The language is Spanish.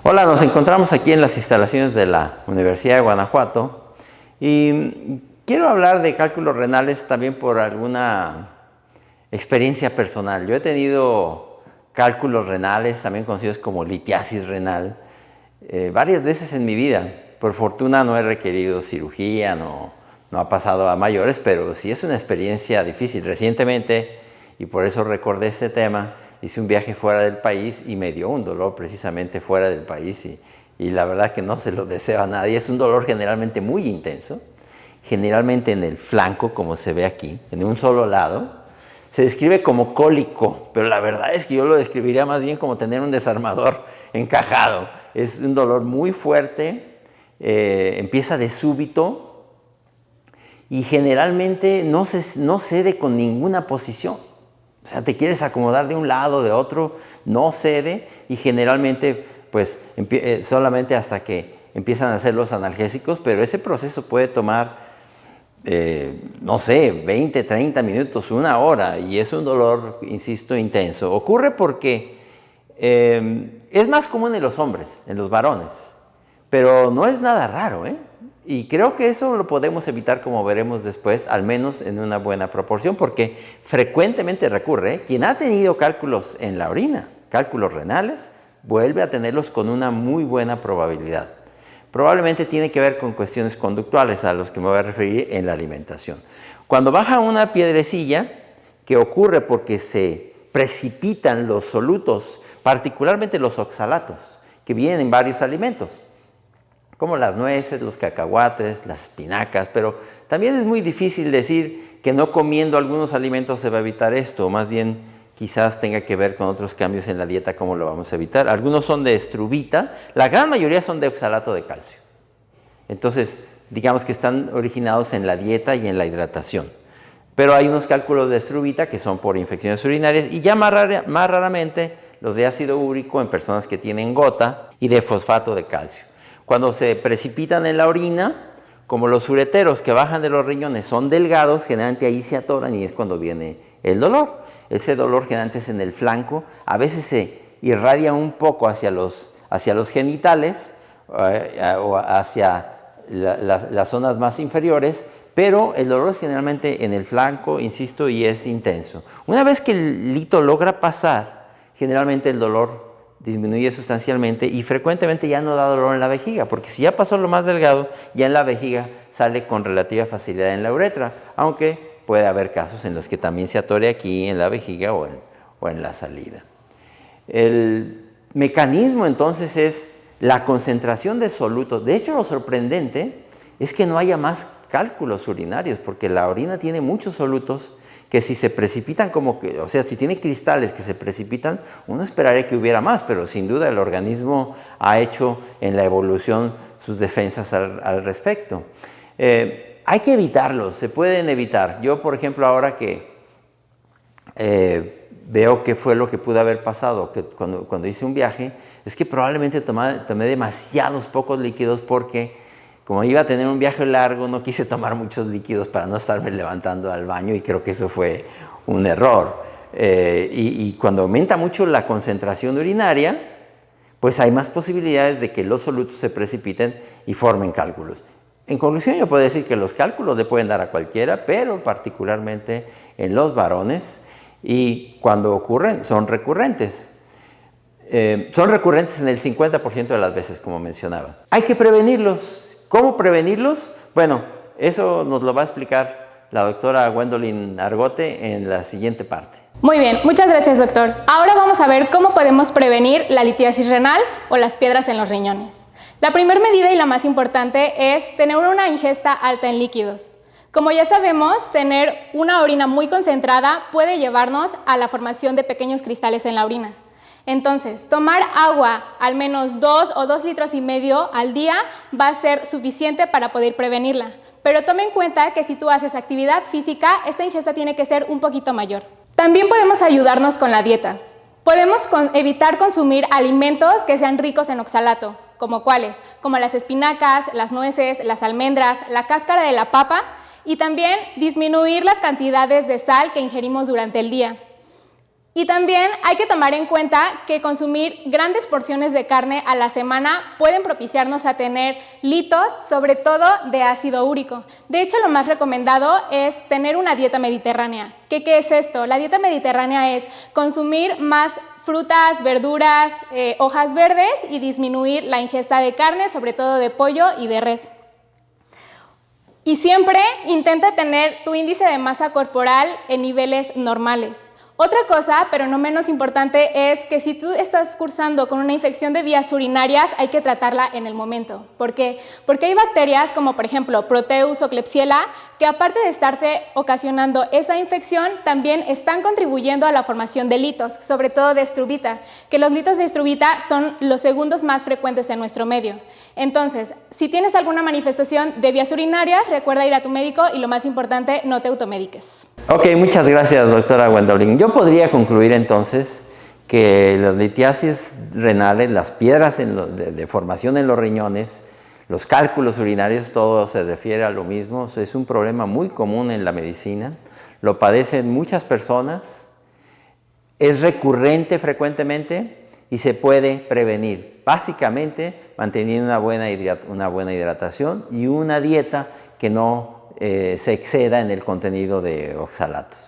Hola, nos encontramos aquí en las instalaciones de la Universidad de Guanajuato y quiero hablar de cálculos renales también por alguna experiencia personal. Yo he tenido cálculos renales, también conocidos como litiasis renal, varias veces en mi vida. Por fortuna no he requerido cirugía, no ha pasado a mayores, pero sí es una experiencia difícil. Recientemente, y por eso recordé este tema, hice un viaje fuera del país y me dio un dolor precisamente fuera del país y la verdad que no se lo deseo a nadie. Es un dolor generalmente muy intenso, generalmente en el flanco, como se ve aquí, en un solo lado. Se describe como cólico, pero la verdad es que yo lo describiría más bien como tener un desarmador encajado. Es un dolor muy fuerte, empieza de súbito y generalmente no cede con ninguna posición. O sea, te quieres acomodar de un lado, de otro, no cede y generalmente pues solamente hasta que empiezan a hacer los analgésicos, pero ese proceso puede tomar, no sé, 20, 30 minutos, una hora y es un dolor, insisto, intenso. Ocurre porque es más común en los hombres, en los varones, pero no es nada raro, ¿eh? Y creo que eso lo podemos evitar, como veremos después, al menos en una buena proporción, porque frecuentemente recurre, ¿eh? Quien ha tenido cálculos en la orina, cálculos renales, vuelve a tenerlos con una muy buena probabilidad. Probablemente tiene que ver con cuestiones conductuales a los que me voy a referir en la alimentación. Cuando baja una piedrecilla, que ocurre porque se precipitan los solutos, particularmente los oxalatos, que vienen en varios alimentos, como las nueces, los cacahuates, las espinacas, pero también es muy difícil decir que no comiendo algunos alimentos se va a evitar esto, más bien quizás tenga que ver con otros cambios en la dieta, cómo lo vamos a evitar. Algunos son de estruvita, la gran mayoría son de oxalato de calcio. Entonces, digamos que están originados en la dieta y en la hidratación. Pero hay unos cálculos de estruvita que son por infecciones urinarias y ya más raramente los de ácido úrico en personas que tienen gota y de fosfato de calcio. Cuando se precipitan en la orina, como los ureteros que bajan de los riñones son delgados, generalmente ahí se atoran y es cuando viene el dolor. Ese dolor generalmente es en el flanco, a veces se irradia un poco hacia los genitales o hacia las zonas más inferiores, pero el dolor es generalmente en el flanco, insisto, y es intenso. Una vez que el lito logra pasar, generalmente el dolor disminuye sustancialmente y frecuentemente ya no da dolor en la vejiga, porque si ya pasó lo más delgado, ya en la vejiga sale con relativa facilidad en la uretra, aunque puede haber casos en los que también se atore aquí en la vejiga o en la salida. El mecanismo entonces es la concentración de solutos. De hecho, lo sorprendente es que no haya más cálculos urinarios, porque la orina tiene muchos solutos que si se precipitan o sea, si tiene cristales que se precipitan, uno esperaría que hubiera más, pero sin duda el organismo ha hecho en la evolución sus defensas al respecto. Hay que evitarlos, se pueden evitar. Yo, por ejemplo, ahora que veo qué fue lo que pudo haber pasado que cuando hice un viaje, es que probablemente tomé demasiados pocos líquidos porque como iba a tener un viaje largo, no quise tomar muchos líquidos para no estarme levantando al baño y creo que eso fue un error. Y cuando aumenta mucho la concentración urinaria, pues hay más posibilidades de que los solutos se precipiten y formen cálculos. En conclusión, yo puedo decir que los cálculos le pueden dar a cualquiera, pero particularmente en los varones, y cuando ocurren son recurrentes. Son recurrentes en el 50% de las veces, como mencionaba. Hay que prevenirlos. ¿Cómo prevenirlos? Bueno, eso nos lo va a explicar la doctora Gwendolyn Argote en la siguiente parte. Muy bien, muchas gracias, doctor. Ahora vamos a ver cómo podemos prevenir la litiasis renal o las piedras en los riñones. La primera medida y la más importante es tener una ingesta alta en líquidos. Como ya sabemos, tener una orina muy concentrada puede llevarnos a la formación de pequeños cristales en la orina. Entonces, tomar agua al menos 2 o 2,5 litros al día va a ser suficiente para poder prevenirla. Pero tome en cuenta que si tú haces actividad física, esta ingesta tiene que ser un poquito mayor. También podemos ayudarnos con la dieta. Podemos evitar consumir alimentos que sean ricos en oxalato, como cuáles, como las espinacas, las nueces, las almendras, la cáscara de la papa, y también disminuir las cantidades de sal que ingerimos durante el día. Y también hay que tomar en cuenta que consumir grandes porciones de carne a la semana pueden propiciarnos a tener litos, sobre todo de ácido úrico. De hecho, lo más recomendado es tener una dieta mediterránea. ¿Qué es esto? La dieta mediterránea es consumir más frutas, verduras, hojas verdes y disminuir la ingesta de carne, sobre todo de pollo y de res. Y siempre intenta tener tu índice de masa corporal en niveles normales. Otra cosa, pero no menos importante, es que si tú estás cursando con una infección de vías urinarias, hay que tratarla en el momento. ¿Por qué? Porque hay bacterias como por ejemplo Proteus o Klebsiella que aparte de estarte ocasionando esa infección, también están contribuyendo a la formación de litos, sobre todo de estrubita, que los litos de estrubita son los segundos más frecuentes en nuestro medio. Entonces, si tienes alguna manifestación de vías urinarias, recuerda ir a tu médico y lo más importante, no te automediques. Ok, muchas gracias, doctora Gwendolyn. Yo podría concluir entonces que las litiasis renales, las piedras de formación en los riñones, los cálculos urinarios, todo se refiere a lo mismo. Es un problema muy común en la medicina, lo padecen muchas personas, es recurrente frecuentemente y se puede prevenir, básicamente manteniendo una buena hidratación y una dieta que no se exceda en el contenido de oxalatos.